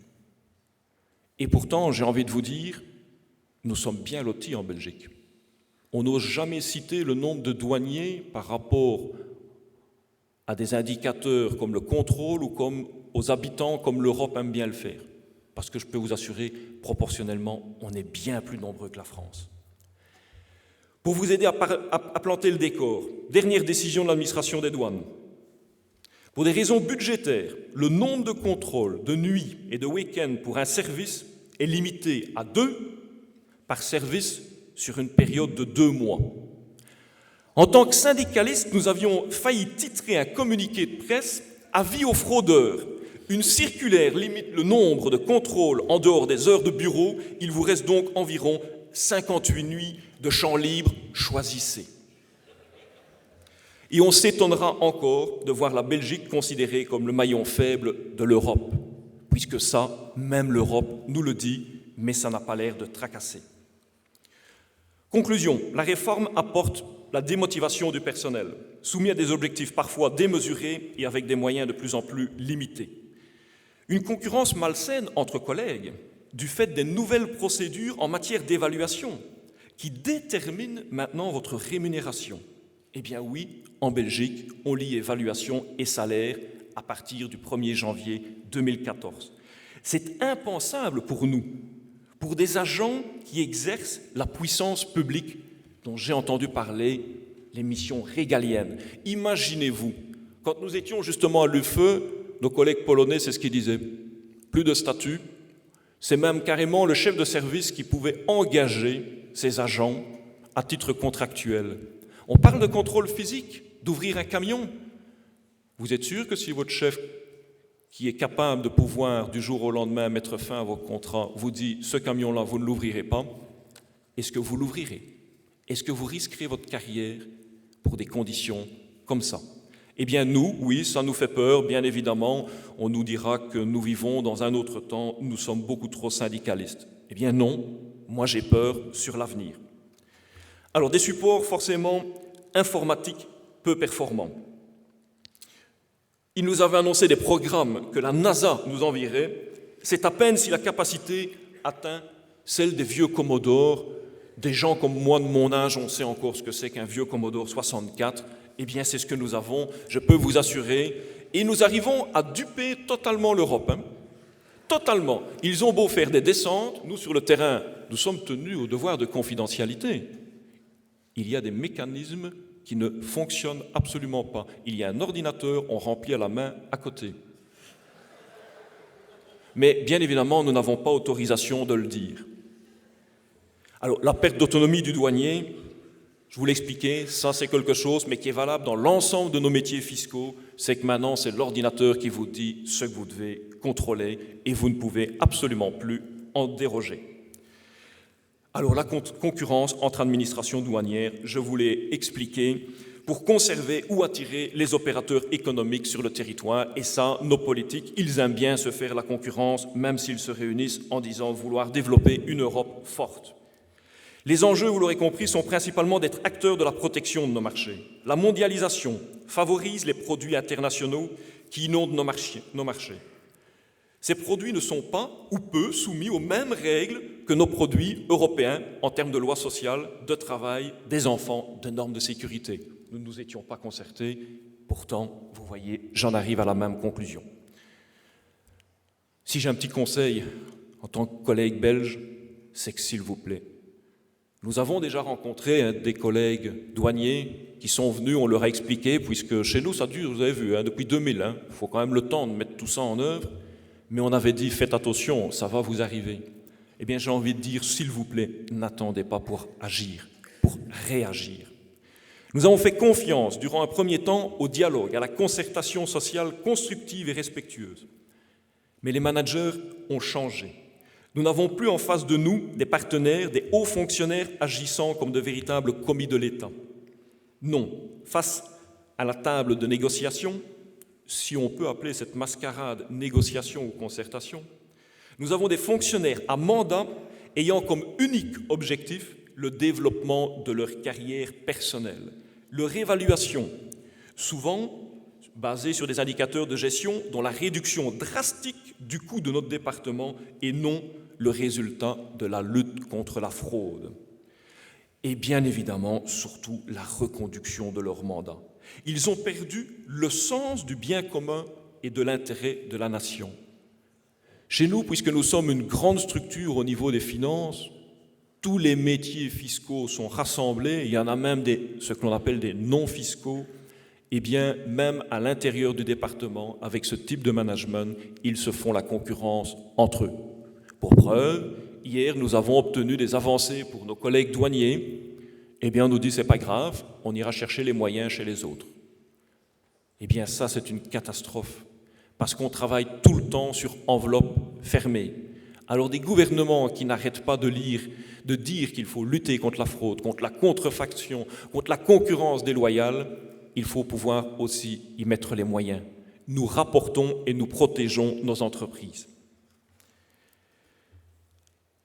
Et pourtant, j'ai envie de vous dire, nous sommes bien lotis en Belgique. On n'ose jamais citer le nombre de douaniers par rapport à des indicateurs comme le contrôle ou comme aux habitants comme l'Europe aime bien le faire. Parce que je peux vous assurer, proportionnellement, on est bien plus nombreux que la France. Pour vous aider à planter le décor, dernière décision de l'administration des douanes. Pour des raisons budgétaires, le nombre de contrôles de nuit et de week-end pour un service est limité à 2 par service sur une période de 2 mois. En tant que syndicalistes, nous avions failli titrer un communiqué de presse « Avis aux fraudeurs ». Une circulaire limite le nombre de contrôles en dehors des heures de bureau. Il vous reste donc environ 58 nuits de champ libre. Choisissez. Et on s'étonnera encore de voir la Belgique considérée comme le maillon faible de l'Europe, puisque ça, même l'Europe nous le dit, mais ça n'a pas l'air de tracasser. Conclusion, la réforme apporte la démotivation du personnel, soumis à des objectifs parfois démesurés et avec des moyens de plus en plus limités. Une concurrence malsaine entre collègues du fait des nouvelles procédures en matière d'évaluation qui déterminent maintenant votre rémunération. Eh bien oui, en Belgique, on lie évaluation et salaire à partir du 1er janvier 2014. C'est impensable pour nous, pour des agents qui exercent la puissance publique dont j'ai entendu parler, les missions régaliennes. Imaginez-vous, quand nous étions justement à l'UFE, nos collègues polonais, c'est ce qu'ils disaient. Plus de statut, c'est même carrément le chef de service qui pouvait engager ses agents à titre contractuel. On parle de contrôle physique, d'ouvrir un camion. Vous êtes sûr que si votre chef, qui est capable de pouvoir du jour au lendemain mettre fin à vos contrats, vous dit « ce camion-là, vous ne l'ouvrirez pas », est-ce que vous l'ouvrirez? Est-ce que vous risquerez votre carrière pour des conditions comme ça? Eh bien nous, oui, ça nous fait peur, bien évidemment. On nous dira que nous vivons dans un autre temps, nous sommes beaucoup trop syndicalistes. Eh bien non, moi j'ai peur sur l'avenir. Alors des supports forcément informatiques peu performants. Ils nous avaient annoncé des programmes que la NASA nous enverrait. C'est à peine si la capacité atteint celle des vieux Commodore. Des gens comme moi de mon âge, on sait encore ce que c'est qu'un vieux Commodore 64. Eh bien, c'est ce que nous avons, je peux vous assurer. Et nous arrivons à duper totalement l'Europe. Totalement. Ils ont beau faire des descentes, nous sur le terrain, nous sommes tenus au devoir de confidentialité. Il y a des mécanismes qui ne fonctionnent absolument pas. Il y a un ordinateur, on remplit à la main à côté. Mais bien évidemment, nous n'avons pas autorisation de le dire. Alors, la perte d'autonomie du douanier, je vous l'expliquais, ça c'est quelque chose, mais qui est valable dans l'ensemble de nos métiers fiscaux, c'est que maintenant c'est l'ordinateur qui vous dit ce que vous devez contrôler et vous ne pouvez absolument plus en déroger. Alors la concurrence entre administrations douanières, je vous l'ai expliqué, pour conserver ou attirer les opérateurs économiques sur le territoire, et ça, nos politiques, ils aiment bien se faire la concurrence, même s'ils se réunissent en disant vouloir développer une Europe forte. Les enjeux, vous l'aurez compris, sont principalement d'être acteurs de la protection de nos marchés. La mondialisation favorise les produits internationaux qui inondent nos marchés. Ces produits ne sont pas ou peu soumis aux mêmes règles que nos produits européens en termes de lois sociales, de travail, des enfants, de normes de sécurité. Nous ne nous étions pas concertés, pourtant, vous voyez, j'en arrive à la même conclusion. Si j'ai un petit conseil en tant que collègue belge, c'est que s'il vous plaît, nous avons déjà rencontré des collègues douaniers qui sont venus, on leur a expliqué, puisque chez nous ça dure, vous avez vu, depuis 2000, il faut quand même le temps de mettre tout ça en œuvre, mais on avait dit faites attention, ça va vous arriver. Eh bien j'ai envie de dire, s'il vous plaît, n'attendez pas pour agir, pour réagir. Nous avons fait confiance durant un premier temps au dialogue, à la concertation sociale constructive et respectueuse. Mais les managers ont changé. Nous n'avons plus en face de nous des partenaires, des hauts fonctionnaires agissant comme de véritables commis de l'État. Non, face à la table de négociation, si on peut appeler cette mascarade négociation ou concertation, nous avons des fonctionnaires à mandat ayant comme unique objectif le développement de leur carrière personnelle, leur évaluation, souvent basée sur des indicateurs de gestion dont la réduction drastique du coût de notre département et non le résultat de la lutte contre la fraude. Et bien évidemment, surtout, la reconduction de leur mandat. Ils ont perdu le sens du bien commun et de l'intérêt de la nation. Chez nous, puisque nous sommes une grande structure au niveau des finances, tous les métiers fiscaux sont rassemblés, il y en a même ce que l'on appelle des non-fiscaux, et bien même à l'intérieur du département, avec ce type de management, ils se font la concurrence entre eux. Pour preuve, hier, nous avons obtenu des avancées pour nos collègues douaniers. Eh bien, on nous dit, c'est pas grave, on ira chercher les moyens chez les autres. Eh bien, ça, c'est une catastrophe, parce qu'on travaille tout le temps sur enveloppe fermée. Alors, des gouvernements qui n'arrêtent pas de dire qu'il faut lutter contre la fraude, contre la contrefaction, contre la concurrence déloyale, il faut pouvoir aussi y mettre les moyens. Nous rapportons et nous protégeons nos entreprises.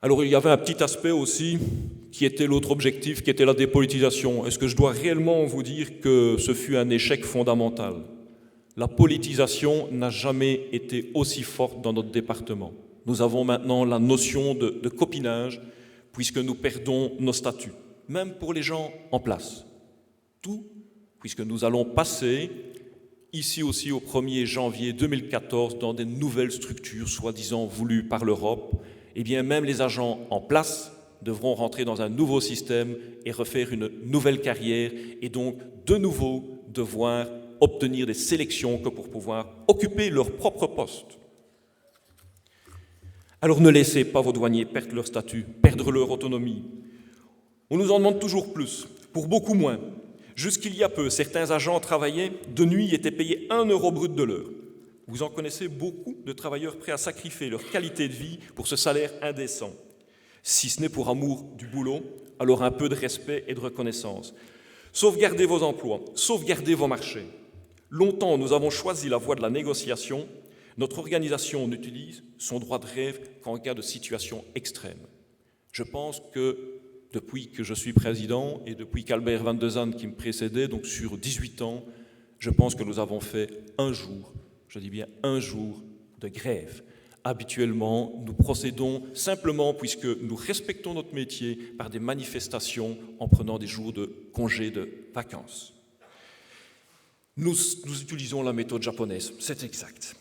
Alors il y avait un petit aspect aussi qui était l'autre objectif, qui était la dépolitisation. Est-ce que je dois réellement vous dire que ce fut un échec fondamental? La politisation n'a jamais été aussi forte dans notre département. Nous avons maintenant la notion de copinage, puisque nous perdons nos statuts, même pour les gens en place. Tout, puisque nous allons passer, ici aussi au 1er janvier 2014, dans des nouvelles structures, soi-disant voulues par l'Europe. Eh bien, même les agents en place devront rentrer dans un nouveau système et refaire une nouvelle carrière, et donc, de nouveau, devoir obtenir des sélections que pour pouvoir occuper leur propre poste. Alors ne laissez pas vos douaniers perdre leur statut, perdre leur autonomie. On nous en demande toujours plus, pour beaucoup moins. Jusqu'il y a peu, certains agents travaillaient de nuit et étaient payés 1 euro brut de l'heure. Vous en connaissez beaucoup de travailleurs prêts à sacrifier leur qualité de vie pour ce salaire indécent. Si ce n'est pour amour du boulot, alors un peu de respect et de reconnaissance. Sauvegardez vos emplois, sauvegardez vos marchés. Longtemps, nous avons choisi la voie de la négociation. Notre organisation n'utilise son droit de grève qu'en cas de situation extrême. Je pense que depuis que je suis président et depuis qu'Albert Van de Zandt qui me précédait, donc sur 18 ans, je pense que nous avons fait un jour, je dis bien un jour, de grève. Habituellement, nous procédons simplement, puisque nous respectons notre métier, par des manifestations en prenant des jours de congé de vacances. Nous utilisons la méthode japonaise, c'est exact.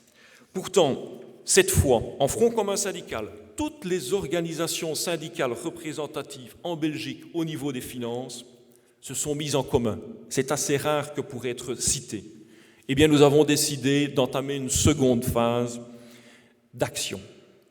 Pourtant, cette fois, en Front commun syndical, toutes les organisations syndicales représentatives en Belgique au niveau des finances se sont mises en commun. C'est assez rare que pour être cité. Eh bien, nous avons décidé d'entamer une seconde phase d'action.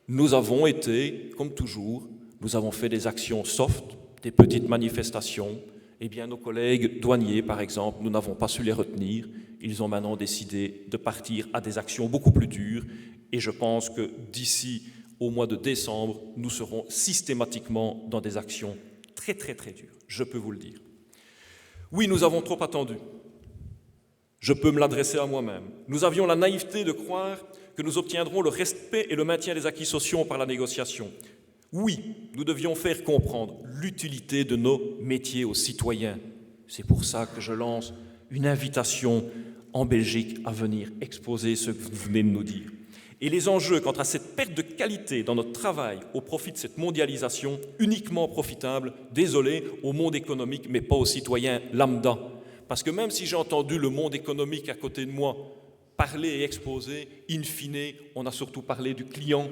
Nous avons été, comme toujours, nous avons fait des actions soft, des petites manifestations. Eh bien, nos collègues douaniers, par exemple, nous n'avons pas su les retenir. Ils ont maintenant décidé de partir à des actions beaucoup plus dures. Et je pense que d'ici au mois de décembre, nous serons systématiquement dans des actions très, très, très dures. Je peux vous le dire. Oui, nous avons trop attendu. Je peux me l'adresser à moi-même. Nous avions la naïveté de croire que nous obtiendrons le respect et le maintien des acquis sociaux par la négociation. Oui, nous devions faire comprendre l'utilité de nos métiers aux citoyens. C'est pour ça que je lance une invitation en Belgique à venir exposer ce que vous venez de nous dire. Et les enjeux quant à cette perte de qualité dans notre travail au profit de cette mondialisation uniquement profitable, désolé, au monde économique, mais pas aux citoyens lambda. Parce que même si j'ai entendu le monde économique à côté de moi parler et exposer, in fine, on a surtout parlé du client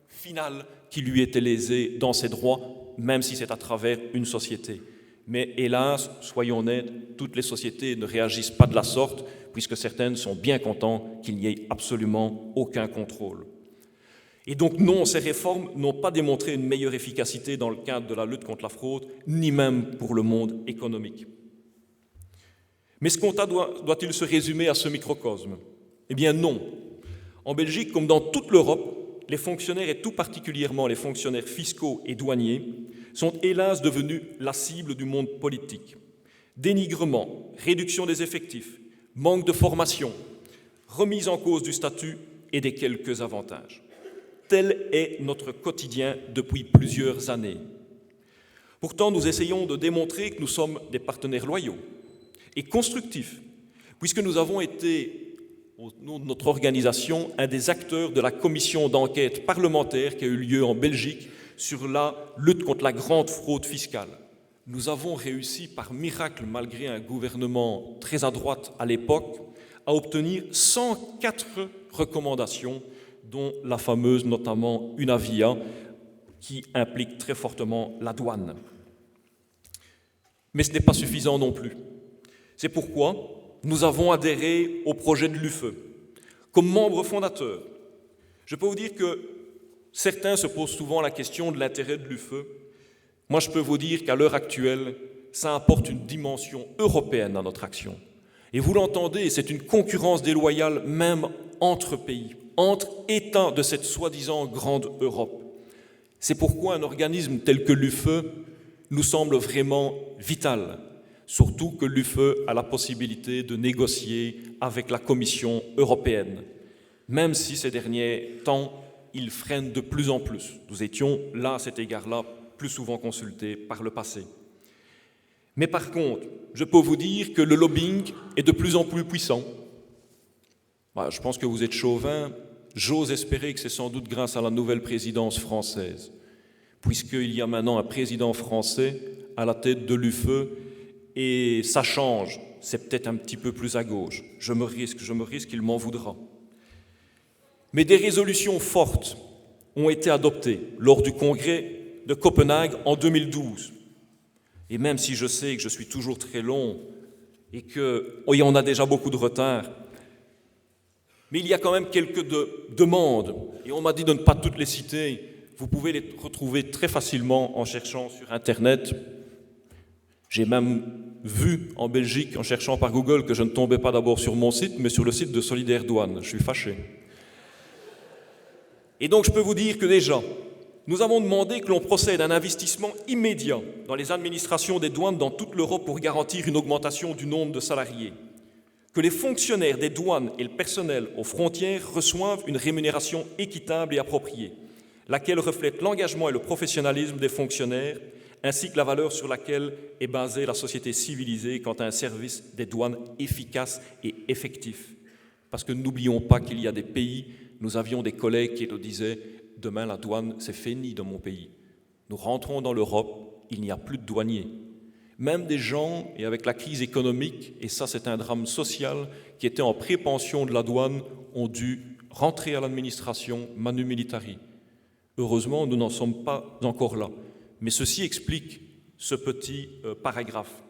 final qui lui était lésé dans ses droits, même si c'est à travers une société. Mais hélas, soyons honnêtes, toutes les sociétés ne réagissent pas de la sorte, puisque certaines sont bien contentes qu'il n'y ait absolument aucun contrôle. Et donc non, ces réformes n'ont pas démontré une meilleure efficacité dans le cadre de la lutte contre la fraude, ni même pour le monde économique. Mais ce constat doit-il se résumer à ce microcosme? Eh bien non. En Belgique, comme dans toute l'Europe, les fonctionnaires, et tout particulièrement les fonctionnaires fiscaux et douaniers, sont hélas devenus la cible du monde politique. Dénigrement, réduction des effectifs, manque de formation, remise en cause du statut et des quelques avantages. Tel est notre quotidien depuis plusieurs années. Pourtant, nous essayons de démontrer que nous sommes des partenaires loyaux et constructifs, puisque nous avons été, au nom de notre organisation, un des acteurs de la commission d'enquête parlementaire qui a eu lieu en Belgique sur la lutte contre la grande fraude fiscale. Nous avons réussi par miracle, malgré un gouvernement très à droite à l'époque, à obtenir 104 recommandations, dont la fameuse notamment UNAVIA, qui implique très fortement la douane. Mais ce n'est pas suffisant non plus. C'est pourquoi nous avons adhéré au projet de l'UFE. Comme membre fondateur, je peux vous dire que certains se posent souvent la question de l'intérêt de l'UFE. Moi, je peux vous dire qu'à l'heure actuelle, ça apporte une dimension européenne à notre action. Et vous l'entendez, c'est une concurrence déloyale même entre pays, entre États de cette soi-disant grande Europe. C'est pourquoi un organisme tel que l'UFE nous semble vraiment vital, surtout que l'UFE a la possibilité de négocier avec la Commission européenne, même si ces derniers temps, il freine de plus en plus. Nous étions là, à cet égard-là, plus souvent consultés par le passé. Mais par contre, je peux vous dire que le lobbying est de plus en plus puissant. Je pense que vous êtes chauvin. J'ose espérer que c'est sans doute grâce à la nouvelle présidence française, puisqu'il y a maintenant un président français à la tête de l'UFE, et ça change. C'est peut-être un petit peu plus à gauche. Je me risque, il m'en voudra. Mais des résolutions fortes ont été adoptées lors du congrès de Copenhague en 2012. Et même si je sais que je suis toujours très long et qu'on a déjà beaucoup de retard, mais il y a quand même quelques demandes, et on m'a dit de ne pas toutes les citer. Vous pouvez les retrouver très facilement en cherchant sur Internet. J'ai même vu en Belgique, en cherchant par Google, que je ne tombais pas d'abord sur mon site, mais sur le site de Solidaire Douane. Je suis fâché. Et donc, je peux vous dire que déjà, nous avons demandé que l'on procède à un investissement immédiat dans les administrations des douanes dans toute l'Europe pour garantir une augmentation du nombre de salariés, que les fonctionnaires des douanes et le personnel aux frontières reçoivent une rémunération équitable et appropriée, laquelle reflète l'engagement et le professionnalisme des fonctionnaires, ainsi que la valeur sur laquelle est basée la société civilisée quant à un service des douanes efficace et effectif. Parce que n'oublions pas qu'il y a des pays, nous avions des collègues qui nous disaient « Demain, la douane, c'est fini dans mon pays. Nous rentrons dans l'Europe, il n'y a plus de douaniers. » Même des gens, et avec la crise économique, et ça c'est un drame social, qui étaient en pré-pension de la douane, ont dû rentrer à l'administration manu militari. Heureusement, nous n'en sommes pas encore là. Mais ceci explique ce petit paragraphe.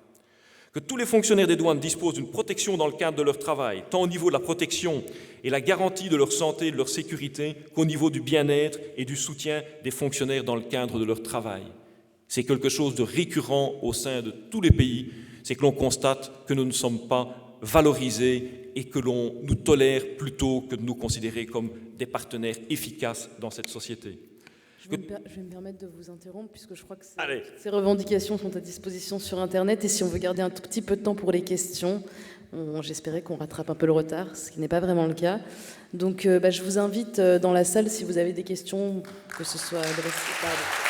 Que tous les fonctionnaires des douanes disposent d'une protection dans le cadre de leur travail, tant au niveau de la protection et la garantie de leur santé et de leur sécurité, qu'au niveau du bien-être et du soutien des fonctionnaires dans le cadre de leur travail. C'est quelque chose de récurrent au sein de tous les pays, c'est que l'on constate que nous ne sommes pas valorisés et que l'on nous tolère plutôt que de nous considérer comme des partenaires efficaces dans cette société. Je vais me permettre de vous interrompre puisque je crois que ces revendications sont à disposition sur Internet et si on veut garder un tout petit peu de temps pour les questions, j'espérais qu'on rattrape un peu le retard, ce qui n'est pas vraiment le cas. Donc je vous invite dans la salle si vous avez des questions, que ce soit adressées.